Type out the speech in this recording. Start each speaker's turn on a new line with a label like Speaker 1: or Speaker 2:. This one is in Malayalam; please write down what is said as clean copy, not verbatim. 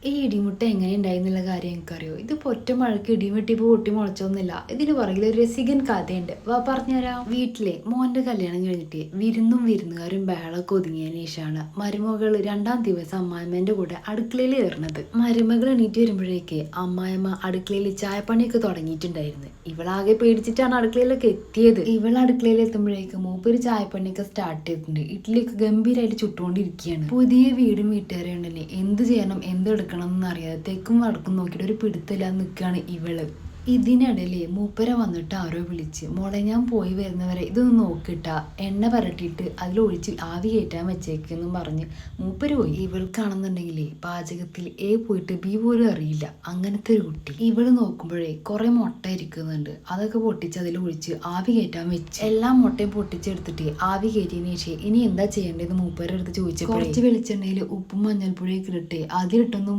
Speaker 1: ഈ ഇടിമുട്ട എങ്ങനെ ഉണ്ടായിന്നുള്ള കാര്യം എനിക്കറിയോ? ഇതിപ്പോ ഒറ്റ മഴക്ക് ഇടിയും വെട്ടിയപ്പോ പൊട്ടി മുളച്ചൊന്നുമില്ല. ഇതിന് പുറകിൽ ഒരു രസികൻ കഥയുണ്ട്. വാ പറഞ്ഞുതരാം. വീട്ടിലെ മോന്റെ കല്യാണം കഴിഞ്ഞിട്ട് വിരുന്നും വിരുന്നുകാരും ബഹളമൊക്കെ ഒതുങ്ങിയതിനു ശേഷമാണ് മരുമകൾ രണ്ടാം ദിവസം അമ്മായിമ്മേന്റെ കൂടെ അടുക്കളയിൽ കയറുന്നത്. മരുമകൾ എണീറ്റ് വരുമ്പോഴേക്ക് അമ്മായിമ്മ അടുക്കളയിൽ ചായപ്പണിയൊക്കെ തുടങ്ങിയിട്ടുണ്ടായിരുന്നു. ഇവളാകെ പേടിച്ചിട്ടാണ് അടുക്കളയിലൊക്കെ എത്തിയത്. ഇവൾ അടുക്കളയിൽ എത്തുമ്പോഴേക്ക് മൂപ്പര് ചായപ്പണിയൊക്കെ സ്റ്റാർട്ട് ചെയ്തിട്ടുണ്ട്. ഇഡ്ഡലിയൊക്കെ ഗംഭീരമായിട്ട് ചുട്ടുകൊണ്ടിരിക്കുകയാണ്. പുതിയ വീടും വീട്ടുകാരും ഉണ്ടല്ലേ, എന്ത് ചെയ്യണം എന്തെടുക്കണം എന്നറിയാതെ തെക്കും വടക്കും നോക്കിയിട്ട് ഒരു പിടുത്തമില്ലാതെ നിൽക്കുകയാണ് ഇവള്. ഇതിനിടയില് മൂപ്പര വന്നിട്ട് ആരോ വിളിച്ച്, മോളെ ഞാൻ പോയി വരുന്നവരെ ഇതൊന്ന് നോക്കിട്ടാ, എണ്ണ പരട്ടിയിട്ട് അതിലൊഴിച്ച് ആവി കയറ്റാൻ വെച്ചേക്കെന്നും പറഞ്ഞ് മൂപ്പര് പോയി. ഇവൾക്കാണെന്നുണ്ടെങ്കിലേ പാചകത്തിൽ എ പോയിട്ട് ബി പോലും അറിയില്ല. അങ്ങനത്തെ ഒരു കുട്ടി. ഇവള് നോക്കുമ്പോഴേ കുറെ മുട്ട ഇരിക്കുന്നുണ്ട്. അതൊക്കെ പൊട്ടിച്ച് അതിൽ ഒഴിച്ച് ആവി കയറ്റാൻ വെച്ച് എല്ലാ മുട്ടയും പൊട്ടിച്ചെടുത്തിട്ട് ആവി കയറ്റിയതിന് ശേഷം ഇനി എന്താ ചെയ്യേണ്ടതെന്ന് മൂപ്പരുടെ അടുത്ത് ചോദിച്ചപ്പോൾ കുറച്ച് വെളിച്ചെണ്ണയിൽ ഉപ്പും മഞ്ഞൾപ്പൊടിയൊക്കെ ഇട്ട് അതിലിട്ടൊന്ന്